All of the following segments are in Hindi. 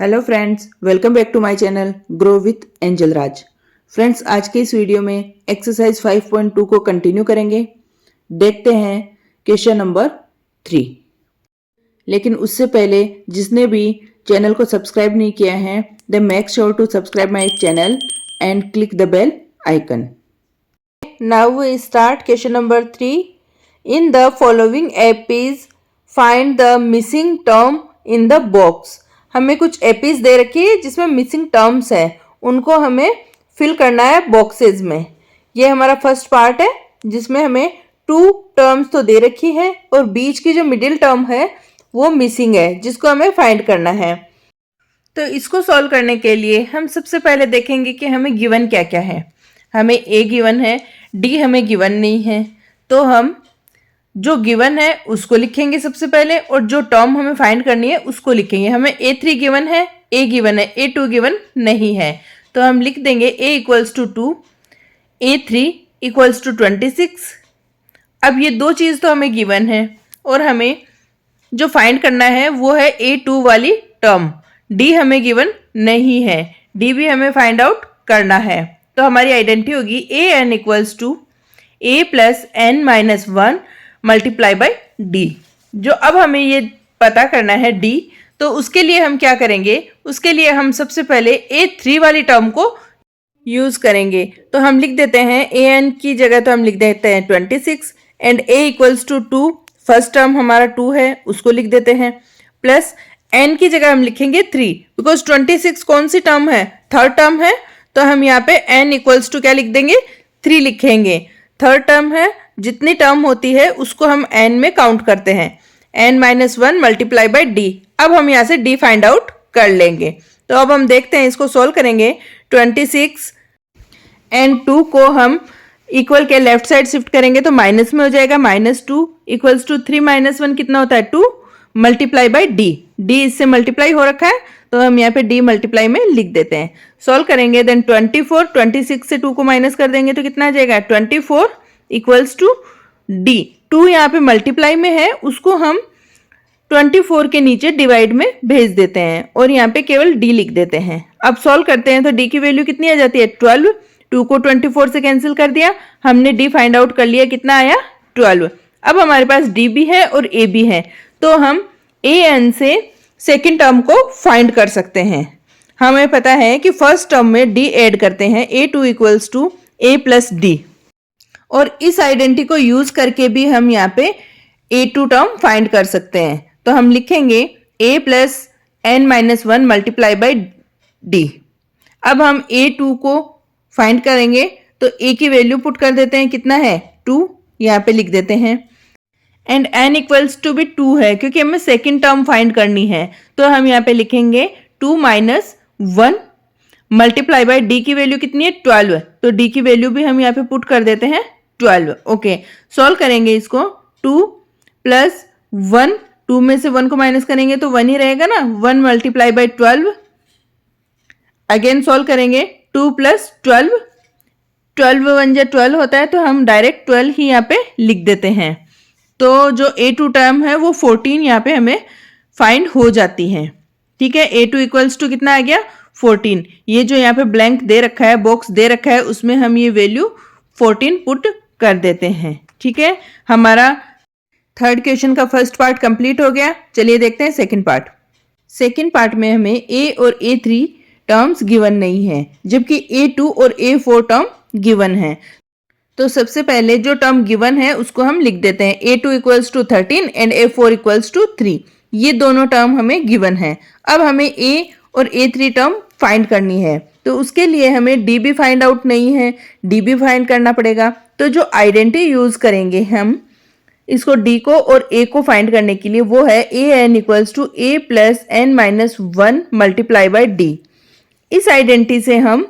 Hello friends, welcome back to my channel grow with Angel Raj. Friends, आज के इस वीडियो में एक्सरसाइज 5.2 को कंटिन्यू करेंगे। देखते हैं क्वेश्चन नंबर 3। लेकिन उससे पहले जिसने भी चैनल को सब्सक्राइब नहीं किया है, then make sure to subscribe my channel and click the bell icon. Now we start question number 3। In the following APs find the missing term in the box. हमें कुछ एपीज दे रखी है जिसमें मिसिंग टर्म्स है, उनको हमें फिल करना है बॉक्सेस में। ये हमारा फर्स्ट पार्ट है जिसमें हमें 2 टर्म्स तो दे रखी है और बीच की जो मिडिल टर्म है वो मिसिंग है, जिसको हमें फाइंड करना है। तो इसको सॉल्व करने के लिए हम सबसे पहले देखेंगे कि हमें गिवन क्या क्या है। हमें ए गिवन है, डी हमें गिवन नहीं है, तो हम जो गिवन है उसको लिखेंगे सबसे पहले और जो टर्म हमें फाइंड करनी है उसको लिखेंगे। हमें A3 गिवन है, A गिवन है, A2 गिवन नहीं है, तो हम लिख देंगे A equals to 2, A3 equals to 26। अब ये दो चीज़ तो हमें गिवन है और हमें जो फाइंड करना है वो है A2 वाली टर्म। D हमें गिवन नहीं है, D भी हमें फाइंड आउट करना है। तो हमारी आइडेंटिटी होगी AN equals to A plus N minus 1 multiply by D. जो अब हमें ये पता करना है डी, तो उसके लिए हम क्या करेंगे, उसके लिए हम सबसे पहले A3 वाली टर्म को यूज करेंगे। तो हम लिख देते हैं AN की जगह तो हम लिख देते हैं 26 and A equals to 2। First term हमारा 2 है, उसको लिख देते हैं, प्लस N की जगह हम लिखेंगे 3 बिकॉज 26 कौन सी टर्म है, थर्ड टर्म है। तो हम यहाँ पे N इक्वल्स टू क्या लिख देंगे, 3 लिखेंगे। थर्ड टर्म है, जितनी टर्म होती है उसको हम n में काउंट करते हैं, n minus 1 multiply by D. अब हम यहाँ से d फाइंड आउट कर लेंगे। तो अब हम देखते हैं, इसको सोल्व करेंगे। 26 एंड 2 को हम इक्वल के लेफ्ट साइड शिफ्ट करेंगे तो माइनस में हो जाएगा, माइनस 2 इक्वल्स टू 3 माइनस 1 कितना होता है 2 मल्टीप्लाई बाई डी। डी इससे मल्टीप्लाई हो रखा है तो हम यहाँ पे डी मल्टीप्लाई में लिख देते हैं। सॉल्व करेंगे, देन 26 से 2 को माइनस कर देंगे तो कितना आ जाएगा 24 इक्वल्स टू डी। 2 यहाँ पे मल्टीप्लाई में है, उसको हम 24 के नीचे डिवाइड में भेज देते हैं और यहाँ पे केवल डी लिख देते हैं। अब सॉल्व करते हैं तो डी की वैल्यू कितनी आ जाती है 12। 2 को 24 से कैंसिल कर दिया, हमने डी फाइंड आउट कर लिया, कितना आया 12। अब हमारे पास डी भी है और ए भी है, तो हम ए एन से सेकेंड टर्म को फाइंड कर सकते हैं। हमें पता है कि फर्स्ट टर्म में डी ऐड करते हैं, A2 equals to A plus D, और इस आइडेंटिटी को यूज करके भी हम यहाँ पे A2 टर्म फाइंड कर सकते हैं। तो हम लिखेंगे A plus N minus 1 multiply by D. अब हम A2 को फाइंड करेंगे तो A की वैल्यू पुट कर देते हैं, कितना है 2, यहाँ पे लिख देते हैं, एंड N इक्वल्स टू भी 2 है क्योंकि हमें सेकेंड टर्म फाइंड करनी है। तो हम यहाँ पे लिखेंगे 2 माइनस 1 मल्टीप्लाई बाई डी की वैल्यू कितनी है 12, तो डी की वैल्यू भी हम यहाँ पे पुट कर देते हैं 12। ओके, सॉल्व करेंगे इसको। 2 प्लस 1, 2 में से 1 को माइनस करेंगे तो 1 ही रहेगा ना, 1 मल्टीप्लाई बाई 12। अगेन सॉल्व करेंगे, 2 प्लस 12, 12 1 जा 12 होता है, तो हम डायरेक्ट 12 ही यहाँ पे लिख देते हैं। तो जो A2 टर्म है वो 14 यहाँ पे हमें फाइंड हो जाती है। ठीक है, A2 इक्वल्स टू कितना आ गया 14। ये जो यहाँ पे ब्लैंक दे रखा है, बॉक्स दे रखा है, उसमें हम ये वैल्यू 14 पुट कर देते हैं। ठीक है, हमारा थर्ड क्वेश्चन का फर्स्ट पार्ट कंप्लीट हो गया। चलिए देखते हैं सेकंड पार्ट। सेकंड पार्ट में हमें A और A3 टर्म्स गिवन नहीं है, जबकि A2 और A4 टर्म गिवन है। तो सबसे पहले जो टर्म गिवन है उसको हम लिख देते हैं, A2 equals to 13 and A4 equals to 3। ये दोनों टर्म हमें गिवन है। अब हमें A और A3 टर्म फाइंड करनी है, तो उसके लिए हमें D भी फाइंड आउट नहीं है, D भी फाइंड करना पड़ेगा। तो जो आइडेंटिटी यूज करेंगे हम इसको D को और A को फाइंड करने के लिए, वो है AN equals to A plus N minus 1 multiply by D. इस आइडेंटिटी से हम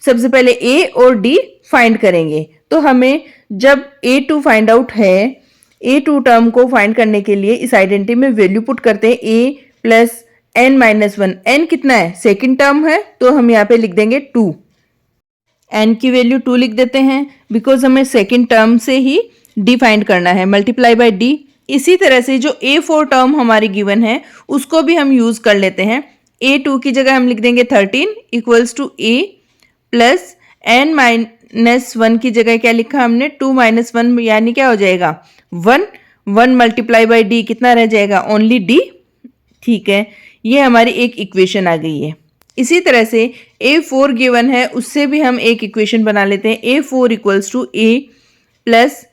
सबसे पहले A और D फाइंड करेंगे। तो हमें जब A2 फाइंड आउट है, A2 टर्म को फाइंड करने के लिए इस आइडेंटिटी में वैल्यू पुट करते हैं, A plus N minus 1। N कितना है, सेकेंड टर्म है, तो हम यहाँ पे लिख देंगे 2। N की वैल्यू 2 लिख देते हैं बिकॉज हमें सेकेंड टर्म से ही D फाइंड करना है, मल्टीप्लाई बाई D। इसी तरह से जो A4 टर्म हमारी गिवन है उसको भी हम यूज कर लेते हैं, A2 की जगह हम लिख देंगे 13 equals to A plus n-1 की जगह क्या लिखा हमने 2 - 1 यानी क्या हो जाएगा 1 1 मल्टीप्लाई बाई डी कितना रह जाएगा ओनली डी। ठीक है, ये हमारी एक इक्वेशन आ गई है। इसी तरह से A4 गिवन है, उससे भी हम एक इक्वेशन बना लेते हैं। A4 equals to A plus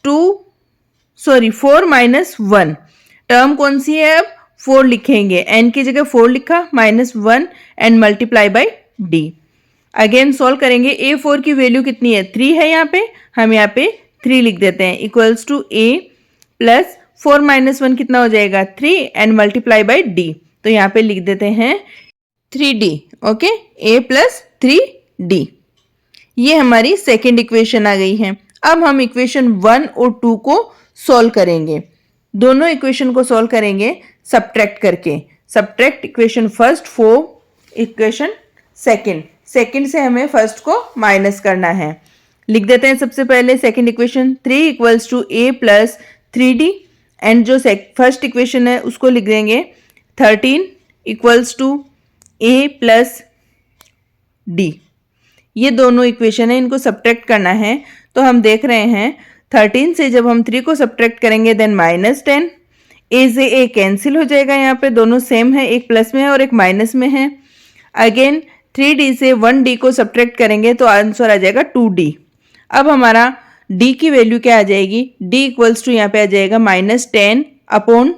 4 - 1 term कौन सी है, अब 4 लिखेंगे, n की जगह 4 लिखा -1 and multiply by D. Again solve करेंगे। A4 की वैल्यू कितनी है 3 है, यहाँ पे हम यहाँ पे 3 लिख देते हैं इक्वल्स टू A प्लस 4 - 1 कितना हो जाएगा 3 एंड मल्टीप्लाई बाई डी। तो यहाँ पे लिख देते हैं 3D। Okay, A plus 3D। ये हमारी सेकेंड इक्वेशन आ गई है। अब हम इक्वेशन 1 और 2 को सॉल्व करेंगे। दोनों इक्वेशन को सॉल्व करेंगे सब्ट्रैक्ट करके। Subtract equation first for equation second से हमें फर्स्ट को माइनस करना है। लिख देते हैं सबसे पहले second equation 3 equals to A plus 3D and जो फर्स्ट इक्वेशन है उसको लिख देंगे 13 equals to A plus D। ये दोनों इक्वेशन है, इनको सब्ट्रैक्ट करना है। तो हम देख रहे हैं 13 से जब हम 3 को सब्ट्रैक्ट करेंगे देन -10, A से A कैंसिल हो जाएगा, यहाँ पे दोनों सेम है, एक प्लस में है और एक माइनस में है। अगेन 3D से 1D को सब्ट्रैक्ट करेंगे तो आंसर आ जाएगा 2D। अब हमारा D की वैल्यू क्या आ जाएगी, D इक्वल्स टू यहाँ पे आ जाएगा -10 अपॉन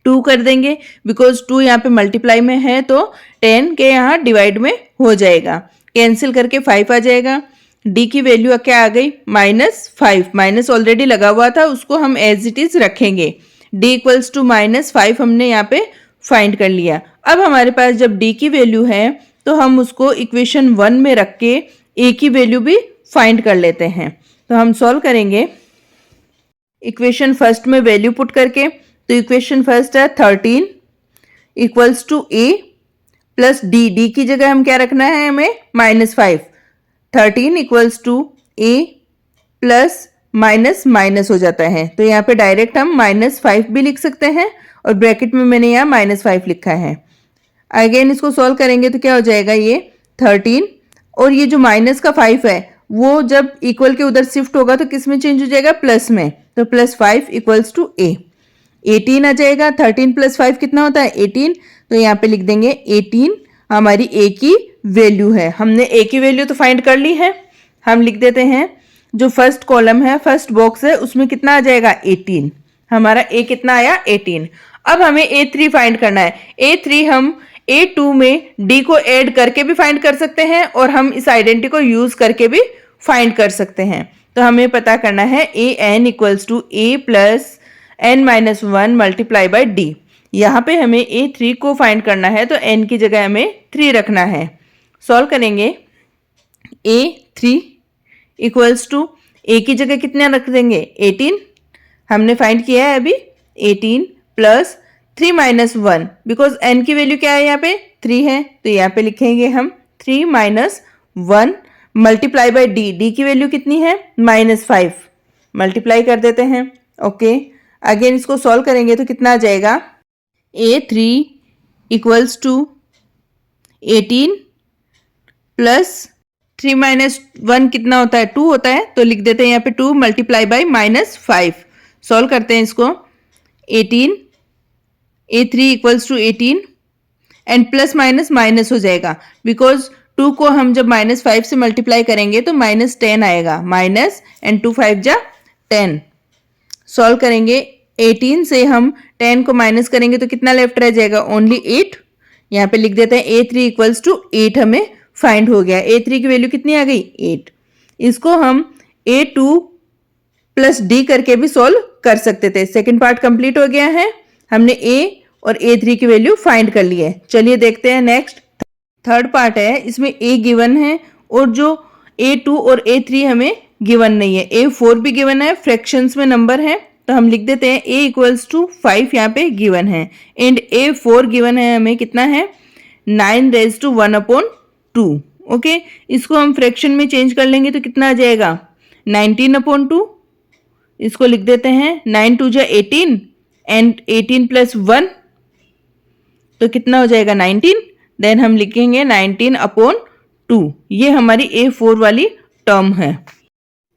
2 कर देंगे, बिकॉज 2 यहाँ पे मल्टीप्लाई में है तो 10 के यहाँ डिवाइड में हो जाएगा, कैंसिल करके 5 आ जाएगा। D की वैल्यू क्या आ गई -5, माइनस ऑलरेडी लगा हुआ था उसको हम एज इट इज रखेंगे। D इक्वल्स टू -5 हमने यहाँ पे फाइंड कर लिया। अब हमारे पास जब D की वैल्यू है तो हम उसको इक्वेशन 1 में रख के A की वैल्यू भी फाइंड कर लेते हैं। तो हम सॉल्व करेंगे इक्वेशन फर्स्ट में वैल्यू पुट करके। तो इक्वेशन फर्स्ट है 13 equals to A plus D की जगह हम क्या रखना है हमें -5। 13 equals to A plus minus हो जाता है, तो यहाँ पे डायरेक्ट हम -5 भी लिख सकते हैं और ब्रैकेट में मैंने यहाँ -5 लिखा है। अगेन इसको सॉल्व करेंगे तो क्या हो जाएगा ये 13 और ये जो माइनस का 5 है वो जब इक्वल के उधर शिफ्ट होगा तो किस में चेंज हो जाएगा प्लस में, तो +5 इक्वल्स टू A 18 आ जाएगा। 13 + 5 कितना होता है 18, तो यहाँ पे लिख देंगे 18 हमारी A की वैल्यू है। हमने A की वैल्यू तो फाइंड कर ली है, हम लिख देते हैं जो फर्स्ट कॉलम है फर्स्ट बॉक्स है उसमें कितना आ जाएगा 18, हमारा A कितना आया 18। अब हमें A3 फाइंड करना है। A3 हम A2 में D को ऐड करके भी फाइंड कर सकते हैं और हम इस आइडेंटिटी को यूज करके भी फाइंड कर सकते हैं। तो हमें पता करना है AN equals to A plus n-1 multiply by D। यहाँ पे हमें A3 को फाइंड करना है तो n की जगह हमें 3 रखना है। सॉल्व करेंगे A3 इक्वल्स टू A की जगह कितना रख देंगे 18, हमने फाइंड किया है अभी 18 प्लस 3 - 1 बिकॉज n की वैल्यू क्या है यहाँ पे 3 है, तो यहाँ पे लिखेंगे हम 3 - 1 मल्टीप्लाई बाई D की वैल्यू कितनी है -5, मल्टीप्लाई कर देते हैं। ओके, अगेन इसको सॉल्व करेंगे तो कितना आ जाएगा A3 इक्वल्स टू 18 प्लस 3 - 1 कितना होता है 2 होता है, तो लिख देते हैं यहाँ पे 2 मल्टीप्लाई बाई -5। सॉल्व करते हैं इसको 18 A3 equals to 18 and plus minus हो जाएगा बिकॉज 2 को हम जब -5 से मल्टीप्लाई करेंगे तो -10 आएगा, माइनस एंड 2 5 जा 10। सॉल्व करेंगे 18 से हम 10 को माइनस करेंगे तो कितना लेफ्ट रह जाएगा ओनली 8। यहाँ पे लिख देते हैं A3 इक्वल्स टू 8 हमें फाइंड हो गया। A3 की वैल्यू कितनी आ गई 8। इसको हम A2 प्लस D करके भी सॉल्व कर सकते थे। सेकेंड पार्ट कंप्लीट हो गया है, हमने A और A3 की वैल्यू फाइंड कर ली है। चलिए देखते हैं नेक्स्ट थर्ड पार्ट है, इसमें A गिवन है और जो A2 और A3 हमें गिवन नहीं है। A4 भी गिवन है, फ्रैक्शंस में नंबर है, तो हम लिख देते हैं A इक्वल्स टू 5 यहाँ पे गिवन है एंड A4 गिवन है हमें कितना है 9⁻²। ओके, इसको हम फ्रैक्शन में चेंज कर लेंगे तो कितना आ जाएगा 19/2। इसको लिख देते हैं 9 2 जा 18 एंड 18 + 1 तो कितना हो जाएगा 19। देन हम लिखेंगे 19/2, ये हमारी A4 वाली टर्म है।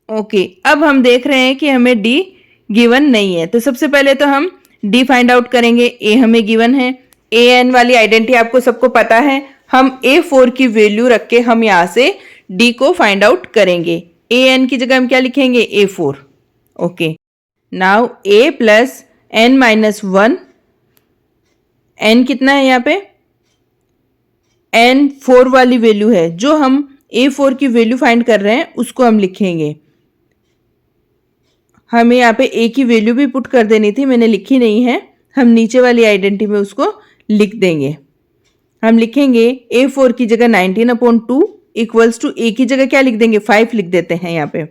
ओके, अब हम देख रहे हैं कि हमें D गिवन नहीं है, तो सबसे पहले तो हम D फाइंड आउट करेंगे। A हमें गिवन है, AN वाली आइडेंटिटी आपको सबको पता है। हम A4 की वैल्यू रख के हम यहाँ से D को फाइंड आउट करेंगे। AN की जगह हम क्या लिखेंगे? A4। Okay, now A plus N-1, N कितना है यहाँ पे? N 4 वाली वैल्यू है, जो हम A4 की वैल्यू फाइंड कर रहे हैं उसको हम लिखेंगे। हमें यहाँ पे A की वैल्यू भी पुट कर देनी थी, मैंने लिखी नहीं है, हम नीचे वाली आइडेंटिटी में उसको लिख देंगे। हम लिखेंगे A4 की जगह 19/2 इक्वल्स टू A की जगह क्या लिख देंगे? 5 लिख देते हैं यहाँ पे।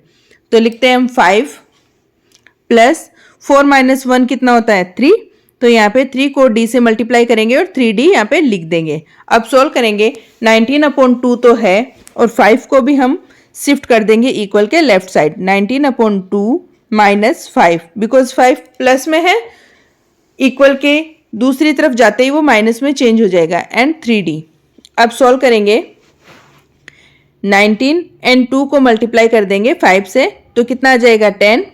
तो लिखते हैं हम 5 प्लस 4 - 1 कितना होता है? 3। तो यहाँ पे 3 को D से मल्टीप्लाई करेंगे और 3D यहाँ पे लिख देंगे। अब सॉल्व करेंगे, 19/2 तो है और 5 को भी हम शिफ्ट कर देंगे इक्वल के लेफ्ट साइड। 19/2 - 5, बिकॉज 5 प्लस में है, इक्वल के दूसरी तरफ जाते ही वो माइनस में चेंज हो जाएगा, एंड 3D। अब सॉल्व करेंगे, 19 एंड 2 को मल्टीप्लाई कर देंगे 5 से, तो कितना आ जाएगा? 10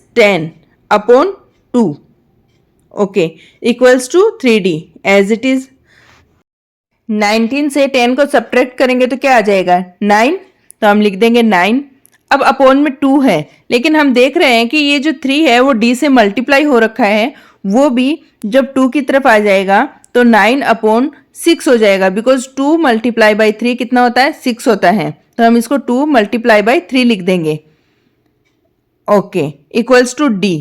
- 10/2, okay, equals to 3D as it is. 19 से 10 को सब्ट्रैक्ट करेंगे तो क्या आ जाएगा? 9, तो हम लिख देंगे 9। अब अपॉन में 2 है, लेकिन हम देख रहे हैं कि ये जो 3 है वो D से मल्टीप्लाई हो रखा है, वो भी जब 2 की तरफ आ जाएगा तो 9/6 हो जाएगा, बिकॉज 2 × 3 कितना होता है? 6 होता है। तो हम इसको 2 × 3 लिख देंगे। Okay, equals to D।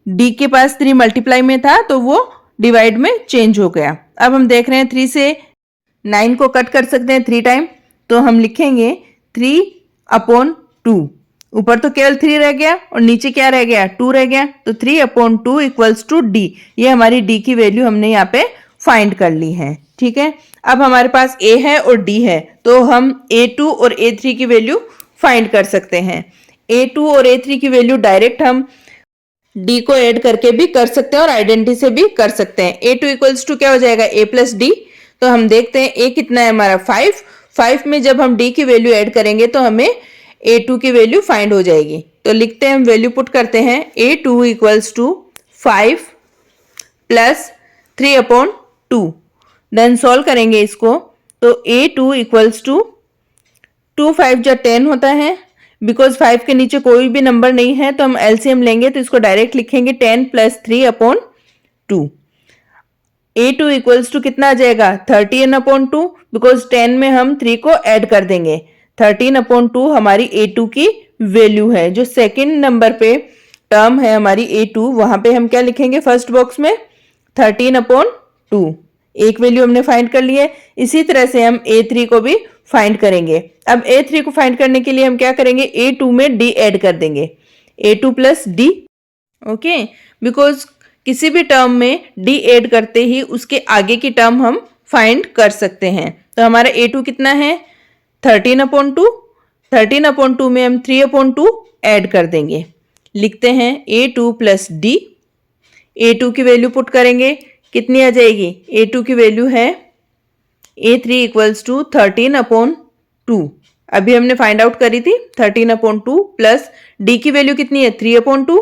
D के पास 3 मल्टीप्लाई में था तो वो डिवाइड में चेंज हो गया। अब हम देख रहे हैं 3 से 9 को कट कर सकते हैं 3 टाइम, तो हम लिखेंगे 3/2। ऊपर तो केवल 3 रह गया और नीचे क्या रह गया? 2 रह गया, तो 3/2 इक्वल्स टू D। ये हमारी D की वैल्यू हमने यहाँ पे फाइंड कर ली है। ठीक है, अब हमारे पास A है और D है, तो हम A2 और A3 की वैल्यू फाइंड कर सकते हैं। A2 और A3 की वैल्यू डायरेक्ट हम D को ऐड करके भी कर सकते हैं और आइडेंटिटी से भी कर सकते हैं। A2 इक्वल्स टू क्या हो जाएगा? A plus D। तो हम देखते हैं A कितना है हमारा? 5 में जब हम D की वैल्यू ऐड करेंगे तो हमें A2 की वैल्यू फाइंड हो जाएगी। तो लिखते हैं, हम वैल्यू पुट करते हैं, A2 equals to 5 plus 3/2। Then solve करेंगे इसको, तो A2 इक्वल्स टू 2 5 जा 10 होता है, बिकॉज 5 के नीचे कोई भी नंबर नहीं है तो हम एलसीएम लेंगे, तो इसको डायरेक्ट लिखेंगे 10 प्लस 3/2। A2 इक्वल्स टू कितना आ जाएगा? 13/2, बिकॉज 10 में हम 3 को ऐड कर देंगे। 13/2 हमारी A2 की वैल्यू है। जो सेकंड नंबर पे टर्म है हमारी A2, वहां पे हम क्या लिखेंगे? फर्स्ट बॉक्स में 13/2, एक वैल्यू हमने फाइंड कर ली है। इसी तरह से हम A3 को भी फाइंड करेंगे। अब A3 को फाइंड करने के लिए हम क्या करेंगे? A2 में D ऐड कर देंगे, A2 plus D। Okay, because किसी भी टर्म में D ऐड करते ही उसके आगे की टर्म हम फाइंड कर सकते हैं। तो हमारा A2 कितना है? 13/2। 13/2 में हम 3/2 ऐड कर देंगे। लिखते हैं A2 प्लस D। A2 की वैल्यू पुट करेंगे, कितनी आ जाएगी? A2 की वैल्यू है A3 इक्वल्स टू 13/2। अभी हमने फाइंड आउट करी थी 13/2 प्लस D की वैल्यू कितनी है? 3/2।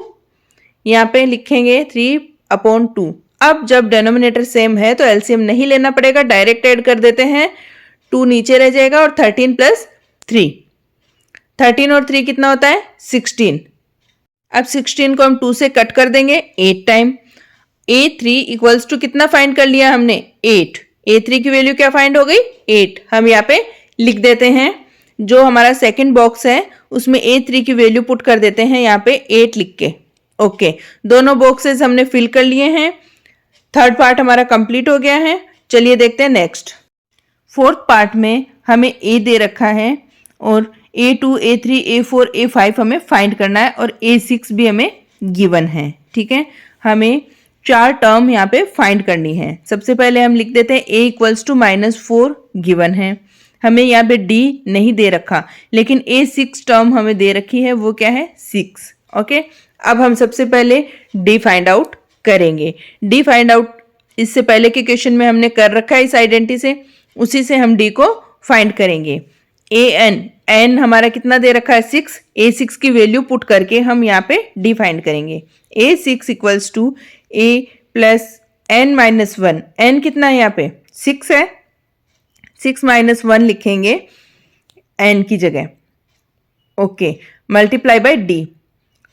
यहाँ पे लिखेंगे 3/2। अब जब डिनोमिनेटर सेम है तो एलसीएम नहीं लेना पड़ेगा, डायरेक्ट ऐड कर देते हैं। 2 नीचे रह जाएगा और 13 प्लस 3, 13 और 3 कितना होता है? 16। अब 16 को हम 2 से कट कर देंगे 8 टाइम। A3 इक्वल्स टू कितना फाइंड कर लिया हमने? 8। A3 की वैल्यू क्या फाइंड हो गई? 8। हम यहाँ पे लिख देते हैं, जो हमारा सेकंड बॉक्स है उसमें A3 की वैल्यू पुट कर देते हैं यहाँ पे 8 लिख के। ओके, दोनों बॉक्सेस हमने फिल कर लिए हैं। थर्ड पार्ट हमारा कंप्लीट हो गया है। चलिए देखते हैं नेक्स्ट। फोर्थ पार्ट में हमें A दे रखा है और A2, A3, A4, A5 हमें फाइंड करना है और A6 भी हमें गिवन है। ठीक है, हमें 4 टर्म यहाँ पे फाइंड करनी है। सबसे पहले हम लिख देते हैं A इक्वल्स टू -4 गिवन है। हमें यहाँ पे D नहीं दे रखा, लेकिन A6 टर्म हमें दे रखी है, वो क्या है? 6। ओके, अब हम सबसे पहले D फाइंड आउट करेंगे। D फाइंड आउट इससे पहले के क्वेश्चन में हमने कर रखा है इस आइडेंटिटी से, उसी से हम डी को फाइंड करेंगे। ए एन हमारा कितना दे रखा है 6, A6 की वैल्यू पुट करके हम यहाँ पे डी फाइंड करेंगे। A6 equals to A plus n minus 1, n कितना है यहाँ पे 6 है, 6 माइनस 1 लिखेंगे n की जगह, okay, multiply by D.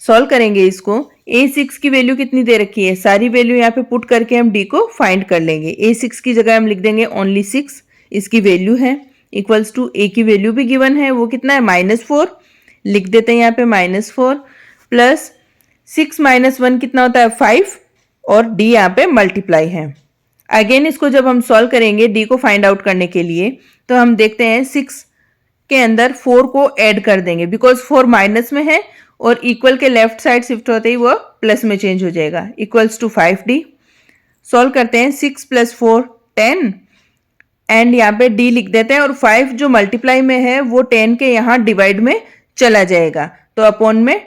Solve करेंगे इसको। A6 की वैल्यू कितनी दे रखी है, सारी वैल्यू यहाँ पे पुट करके हम डी को फाइंड कर लेंगे। A6 की जगह हम लिख देंगे ओनली 6 इसकी वैल्यू है, इक्वल्स टू ए की वैल्यू भी गिवन है, वो कितना है -4, लिख देते हैं यहाँ पे -4 प्लस 6 माइनस 1 कितना होता है 5, और डी यहाँ पे मल्टीप्लाई है। अगेन इसको जब हम सॉल्व करेंगे डी को फाइंड आउट करने के लिए, तो हम देखते हैं 6 के अंदर 4 को ऐड कर देंगे, बिकॉज 4 माइनस में है और इक्वल के लेफ्ट साइड शिफ्ट होते ही वो प्लस में चेंज हो जाएगा, इक्वल्स टू 5d। सॉल्व करते हैं, 6 प्लस 4 10 एंड यहाँ पे डी लिख देते हैं, और 5 जो मल्टीप्लाई में है वो 10 के यहाँ डिवाइड में चला जाएगा, तो अपॉन में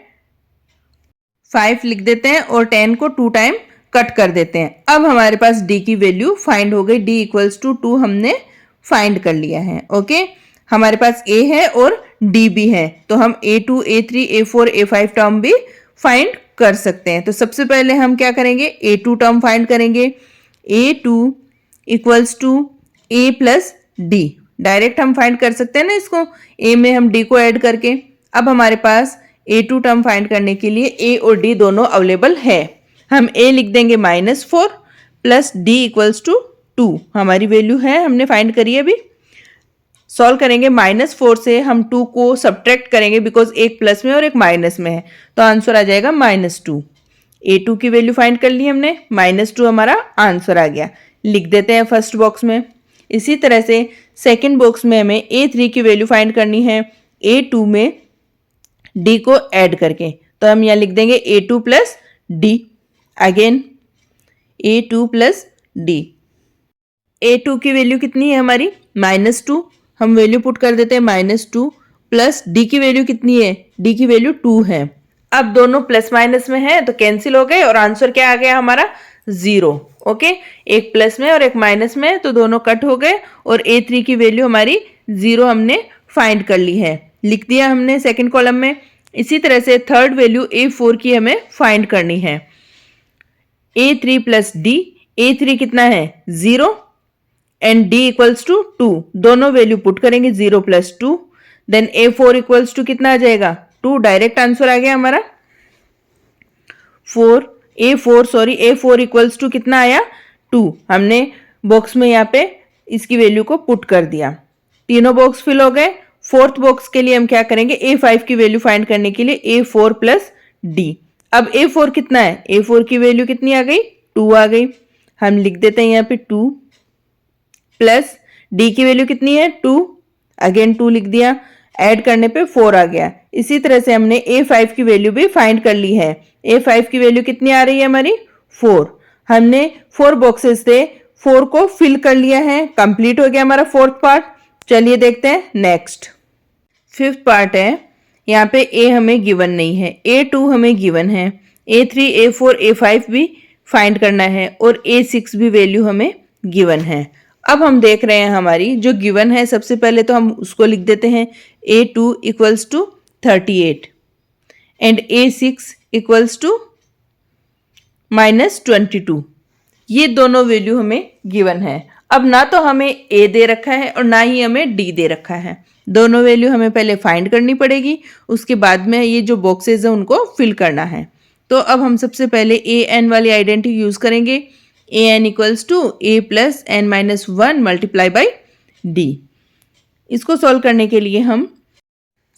5 लिख देते हैं और 10 को 2 टाइम कट कर देते हैं। अब हमारे पास डी की वैल्यू फाइंड हो गई, डी इक्वल्स टू 2 हमने फाइंड कर लिया है। ओके, हमारे पास ए है और डी भी है, तो हम A2, A3, A4, A5 term भी फाइंड कर सकते हैं। तो सबसे पहले हम क्या करेंगे, A2 टर्म फाइंड करेंगे। A2 equals to A plus D, direct हम फाइंड कर सकते हैं ना इसको, A में हम D को ऐड करके। अब हमारे पास A2 टर्म फाइंड करने के लिए A और D दोनों अवेलेबल है। हम A लिख देंगे -4 प्लस D इक्वल्स टू 2, हमारी वैल्यू है, हमने फाइंड करी है अभी। सॉल्व करेंगे, -4 से हम 2 को सब्ट्रैक्ट करेंगे, बिकॉज एक प्लस में और एक माइनस में है, तो आंसर आ जाएगा -2। A2 की वैल्यू फाइंड कर ली हमने, -2 हमारा आंसर आ गया, लिख देते हैं फर्स्ट बॉक्स में। इसी तरह से सेकंड बॉक्स में हमें A3 की वैल्यू फाइंड करनी है, A2 में D को ऐड करके, तो हम यहाँ लिख देंगे A2 plus D, again A2 plus D। A2 की वैल्यू कितनी है हमारी -2, हम वैल्यू पुट कर देते हैं -2 प्लस D की वैल्यू कितनी है, D की वैल्यू 2 है। अब दोनों प्लस माइनस में है तो कैंसिल हो गए और आंसर क्या आ गया हमारा 0। ओके, एक प्लस में और एक माइनस में, तो दोनों कट हो गए और A3 की वैल्यू हमारी 0 हमने फाइंड कर ली है, लिख दिया हमने सेकंड कॉलम में। इसी तरह से थर्ड वैल्यू A4 की हमें फाइंड करनी है, A3 प्लस D, A3 कितना है 0 एंड D इक्वल्स टू 2, दोनों वैल्यू पुट करेंगे 0 plus 2, then A4 equals to कितना आ जाएगा 2, डायरेक्ट आंसर आ गया हमारा A4 इक्वल्स टू कितना आया 2, हमने बॉक्स में यहाँ पे इसकी वैल्यू को पुट कर दिया, तीनों बॉक्स फिल हो गए। फोर्थ बॉक्स के लिए हम क्या करेंगे, A5 की वैल्यू फाइंड करने के लिए A4 प्लस D। अब A4 कितना है, A4 की वैल्यू कितनी आ गई 2 आ गई, हम लिख देते हैं यहाँ पे 2 प्लस D की वैल्यू कितनी है 2, अगेन 2 लिख दिया, ऐड करने पे 4 आ गया। इसी तरह से हमने A5 की वैल्यू भी फाइंड कर ली है, A5 की वैल्यू कितनी आ रही है हमारी 4, हमने 4 बॉक्सेस से 4 को फिल कर लिया है, कंप्लीट हो गया हमारा फोर्थ पार्ट। चलिए देखते हैं नेक्स्ट, फिफ्थ पार्ट है। यहाँ पे A हमें गिवन नहीं है, A2 हमें गिवन है, A3, A4, A5 भी फाइंड करना है और A6 भी वैल्यू हमें गिवन है। अब हम देख रहे हैं हमारी जो गिवन है, सबसे पहले तो हम उसको लिख देते हैं A2 equals to 38 and A6 equals to -22, ये दोनों वैल्यू हमें गिवन है। अब ना तो हमें A दे रखा है और ना ही हमें D दे रखा है, दोनों वैल्यू हमें पहले फाइंड करनी पड़ेगी, उसके बाद में ये जो बॉक्सेस है उनको फिल करना है। तो अब हम सबसे पहले AN वाली आइडेंटिटी यूज करेंगे, AN equals to A plus N minus 1 multiply by D। इसको सॉल्व करने के लिए हम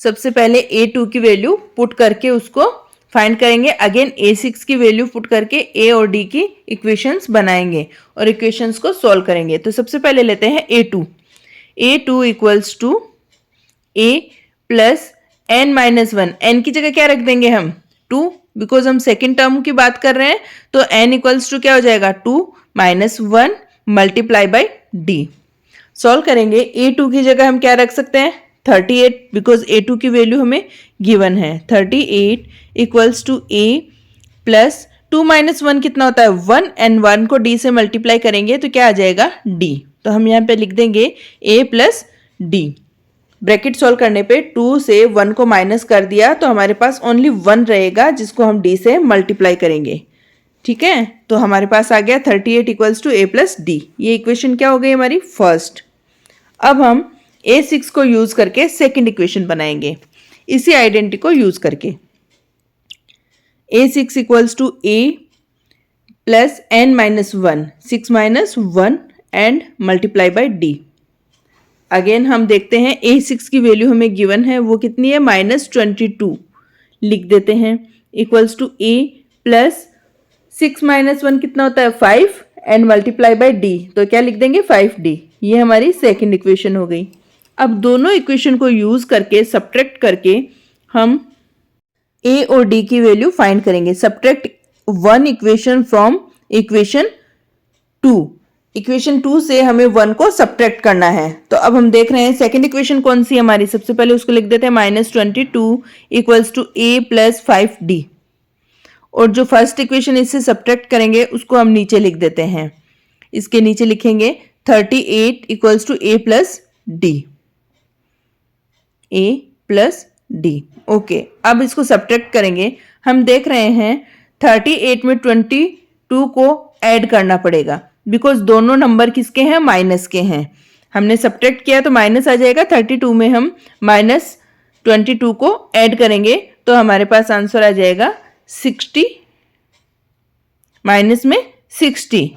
सबसे पहले A2 की वैल्यू पुट करके उसको फाइंड करेंगे, अगेन A6 की वैल्यू पुट करके A और D की इक्वेशंस बनाएंगे और इक्वेशंस को सॉल्व करेंगे। तो सबसे पहले लेते हैं A2 equals to A plus N minus 1, N की जगह क्या रख देंगे हम 2, बिकॉज हम सेकेंड टर्म की बात कर रहे हैं, तो N इक्वल्स टू क्या हो जाएगा 2 minus 1 multiply by D। Solve करेंगे, A2 की जगह हम क्या रख सकते हैं 38, बिकॉज A2 की वैल्यू हमें गिवन है, 38 equals to A plus 2 minus 1 कितना होता है 1, एंड 1 को d से मल्टीप्लाई करेंगे तो क्या आ जाएगा d। तो हम यहाँ पे लिख देंगे a plus d। Bracket solve करने पे 2 से 1 को माइनस कर दिया तो हमारे पास ओनली 1 रहेगा जिसको हम d से मल्टीप्लाई करेंगे। ठीक है, तो हमारे पास आ गया 38 equals to a plus D. ये इक्वेशन क्या हो गई हमारी फर्स्ट। अब हम a6 को यूज करके सेकंड इक्वेशन बनाएंगे इसी आइडेंटिटी को यूज करके। a6 equals to a plus n minus 1, 6 minus 1 and multiply by d। Again हम देखते हैं a6 की वैल्यू हमें गिवन है, वो कितनी है -22। लिख देते हैं equals to a plus 6 minus 1 कितना होता है 5 एंड मल्टीप्लाई बाई d, तो क्या लिख देंगे 5d। ये हमारी सेकंड इक्वेशन हो गई। अब दोनों इक्वेशन को यूज करके सब्ट्रैक्ट करके हम a और d की वैल्यू फाइंड करेंगे। Subtract one equation from equation 2। Equation 2 से हमें 1 को सब्ट्रैक्ट करना है। तो अब हम देख रहे हैं सेकंड इक्वेशन कौन सी हमारी। सबसे पहले उसको लिख देते हैं -22 equals to a plus 5d, और जो फर्स्ट इक्वेशन इससे सब्ट्रैक्ट करेंगे उसको हम नीचे लिख देते हैं। इसके नीचे लिखेंगे 38 equals to a plus D. Okay, अब इसको सब्ट्रैक्ट करेंगे। हम देख रहे हैं 38 में 22 को ऐड करना पड़ेगा बिकॉज दोनों नंबर किसके हैं माइनस के हैं। हमने सब्ट्रैक्ट किया तो माइनस आ जाएगा। 32 में हम -22 को ऐड करेंगे तो हमारे पास आंसर आ जाएगा 60 माइनस में 60।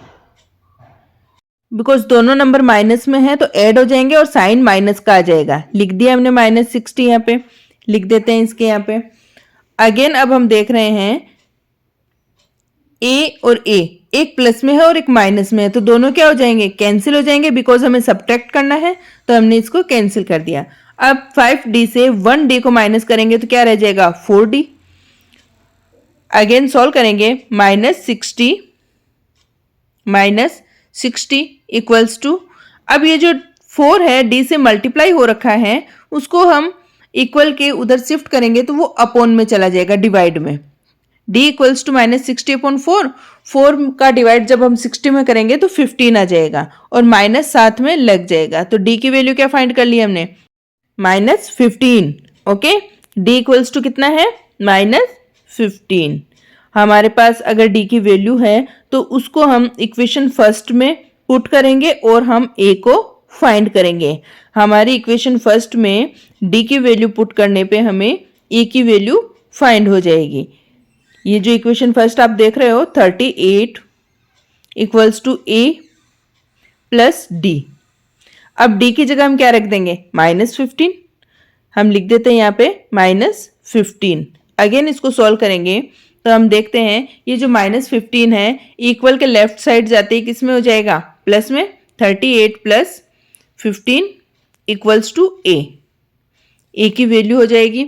बिकॉज दोनों नंबर माइनस में है तो ऐड हो जाएंगे और साइन माइनस का आ जाएगा। लिख दिया हमने -60, यहाँ पे लिख देते हैं इसके यहाँ पे। अगेन अब हम देख रहे हैं a और a, एक प्लस में है और एक माइनस में है, तो दोनों क्या हो जाएंगे कैंसिल हो जाएंगे बिकॉज हमें सब्ट्रैक्ट करना है, तो हमने इसको कैंसिल कर दिया। अब 5d से 1d को माइनस करेंगे तो क्या रह जाएगा 4d। अगेन सॉल्व करेंगे -60 इक्वल्स टू, अब ये जो 4 है d से मल्टीप्लाई हो रखा है उसको हम इक्वल के उधर शिफ्ट करेंगे तो वो अपॉन में चला जाएगा डिवाइड में। d इक्वल्स टू -60 अपॉन 4, 4 का डिवाइड जब हम 60 में करेंगे तो 15 आ जाएगा और माइनस साथ में लग जाएगा। तो d की वैल्यू क्या फाइंड कर ली हमने -15। ओके, d इक्वल्स टू कितना है -15। हमारे पास अगर d की वैल्यू है तो उसको हम इक्वेशन फर्स्ट में पुट करेंगे और हम a को फाइंड करेंगे। हमारी इक्वेशन फर्स्ट में d की वैल्यू पुट करने पे हमें a की वैल्यू फाइंड हो जाएगी। ये जो इक्वेशन फर्स्ट आप देख रहे हो 38 equals to a plus d। अब d की जगह हम क्या रख देंगे -15, हम लिख देते हैं यहाँ पे -15। अगेन इसको सॉल्व करेंगे तो हम देखते हैं ये जो -15 है इक्वल के लेफ्ट साइड जाते ही किस में हो जाएगा प्लस में। 38 प्लस 15 इक्वल्स टू a की वैल्यू हो जाएगी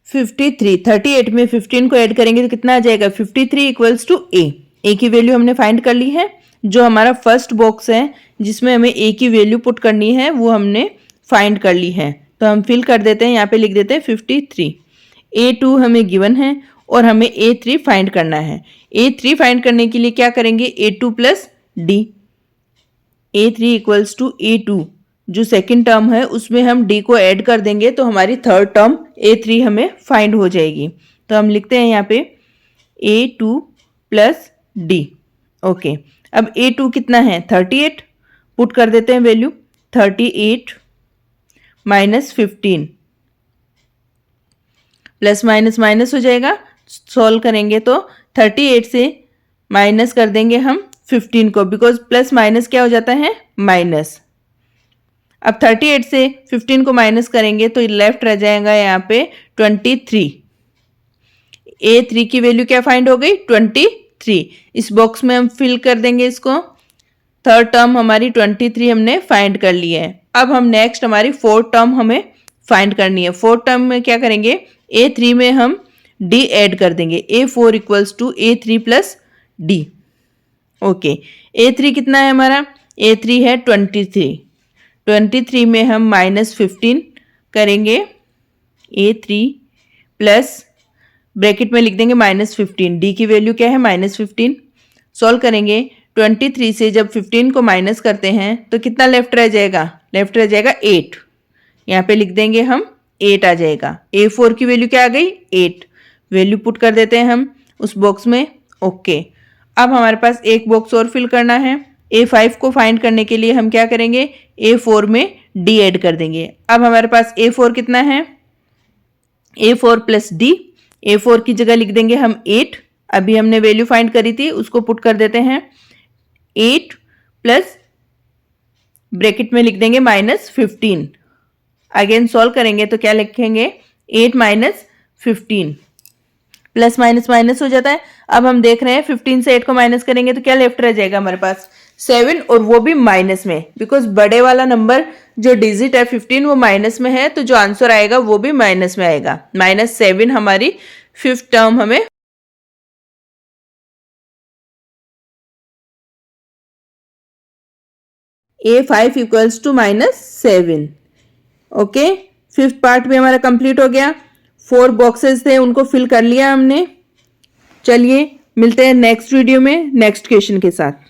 53। 38 में 15 को ऐड करेंगे तो कितना आ जाएगा 53 इक्वल्स टू a की वैल्यू हमने फाइंड कर ली है। जो हमारा फर्स्ट बॉक्स है जिसमें हमें a की वैल्यू पुट करनी है वो हमने फाइंड कर ली है, तो हम फिल कर देते हैं। यहाँ पे लिख देते हैं 53। a2 हमें गिवन है और हमें a3 फाइंड करना है। a3 फाइंड करने के लिए क्या करेंगे a2 plus d। a3 equals to a2, जो सेकंड टर्म है उसमें हम d को ऐड कर देंगे तो हमारी थर्ड टर्म a3 हमें फाइंड हो जाएगी। तो हम लिखते हैं यहाँ पे a2 प्लस d। ओके, अब a2 कितना है 38, पुट कर देते हैं वैल्यू 38 -15 प्लस माइनस माइनस हो जाएगा। सॉल्व करेंगे तो 38 से माइनस कर देंगे हम 15 को बिकॉज प्लस माइनस क्या हो जाता है माइनस। अब 38 से 15 को माइनस करेंगे तो लेफ्ट रह जाएगा यहाँ पे 23। a3 की वैल्यू क्या फाइंड हो गई 23। इस बॉक्स में हम फिल कर देंगे इसको। थर्ड टर्म हमारी 23 हमने फाइंड कर ली है। अब हम नेक्स्ट हमारी फोर्थ टर्म हमें फाइंड करनी है। फोर्थ टर्म में क्या करेंगे a3 में हम d ऐड कर देंगे। a4 equals to a3 plus d। Okay, a3 कितना है हमारा a3 है 23। 23 में हम -15 करेंगे a3 प्लस ब्रैकेट में लिख देंगे -15। डी की वैल्यू क्या है -15। सॉल्व करेंगे 23 से जब 15 को माइनस करते हैं तो कितना लेफ्ट रह जाएगा, लेफ्ट रह जाएगा 8। यहाँ पे लिख देंगे हम 8 आ जाएगा। A4 की वैल्यू क्या आ गई 8। वैल्यू पुट कर देते हैं हम उस बॉक्स में। ओके, अब हमारे पास एक बॉक्स और फिल करना है। A5 को फाइंड करने के लिए हम क्या करेंगे, A4 में D ऐड कर देंगे। अब हमारे पास A4 कितना है, A4 प्लस D। A4 की जगह लिख देंगे हम 8। अभी हमने वैल्यू फाइंड करी थी उसको पुट कर देते हैं। 8 प्लस ब्रैकेट में लिख देंगे -15। अगेन सॉल्व करेंगे तो क्या लिखेंगे 8 माइनस 15। प्लस माइनस माइनस हो जाता है। अब हम देख रहे हैं 15 से 8 को माइनस करेंगे तो क्या लेफ्ट रह जाएगा हमारे पास 7, और वो भी माइनस में, बिकॉज बड़े वाला नंबर जो डिजिट है 15 वो माइनस में है, तो जो आंसर आएगा वो भी माइनस में आएगा। -7 हमारी फिफ्थ टर्म हमें A5 equals to -7। Okay, fifth part भी हमारा कंप्लीट हो गया। 4 बॉक्सेस थे उनको फिल कर लिया हमने। चलिए मिलते हैं नेक्स्ट वीडियो में नेक्स्ट क्वेश्चन के साथ।